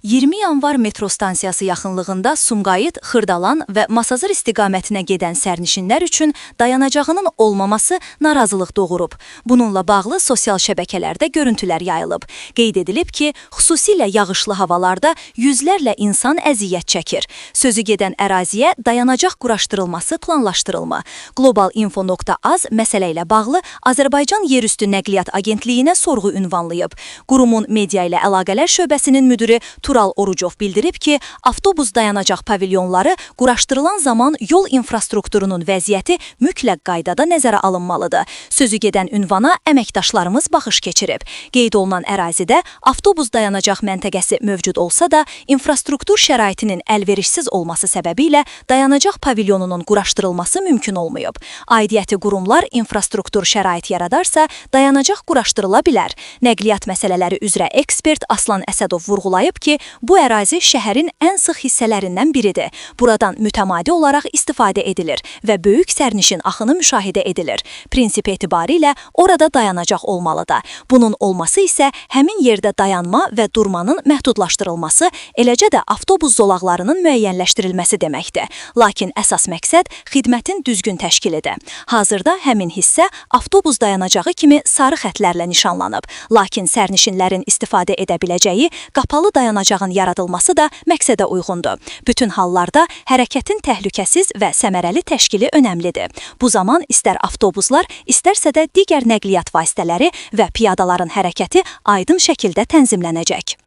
20 yanvar metro stansiyası yaxınlığında Sumqayıt, Xırdalan və Masazır istiqamətinə gedən sərnişinlər üçün dayanacağının olmaması narazılıq doğurub. Bununla bağlı sosial şəbəkələrdə görüntülər yayılıb. Qeyd edilib ki, xüsusilə yağışlı havalarda yüzlərlə insan əziyyət çəkir. Sözü gedən əraziyə dayanacaq quraşdırılması planlaşdırılma. Globalinfo.az məsələ ilə bağlı Azərbaycan Yerüstü Nəqliyyat Agentliyinə sorğu ünvanlayıb. Qurumun media ilə əlaqələr şöbəsinin müdiri Tural Orucov bildirib ki, avtobus dayanacaq pavilyonları quraşdırılan zaman yol infrastrukturunun vəziyyəti mütləq qaydada nəzərə alınmalıdır. Sözü gedən ünvana əməkdaşlarımız baxış keçirib. Qeyd olunan ərazidə avtobus dayanacaq məntəqəsi mövcud olsa da, infrastruktur şəraitinin əlverişsiz olması səbəbilə dayanacaq pavilyonunun quraşdırılması mümkün olmayıb. Aidiyyəti qurumlar infrastruktur şərait yaradarsa, dayanacaq quraşdırıla bilər. Nəqliyyat məsələləri üzrə ekspert Aslan Əsədov vurğulayıb ki, bu ərazi şəhərin ən sıx hissələrindən biridir. Buradan mütəmadi olaraq istifadə edilir və böyük sərnişin axını müşahidə edilir. Prinsip etibarilə orada dayanacaq olmalıdır. Bunun olması isə həmin yerdə dayanma və durmanın məhdudlaşdırılması, eləcə də avtobus zolaqlarının müəyyənləşdirilməsi deməkdir. Lakin əsas məqsəd xidmətin düzgün təşkilidir. Hazırda həmin hissə avtobus dayanacağı kimi sarı xətlərlə nişanlanıb. Lakin sərnişinlərin istifadə edə biləcəyi qapalı dayanacağın yaradılması da məqsədə uyğundur. Bütün hallarda hərəkətin təhlükəsiz və səmərəli təşkili önəmlidir. Bu zaman istər avtobuslar, istərsə də digər nəqliyyat vasitələri və piyadaların hərəkəti aydın şəkildə tənzimlənəcək.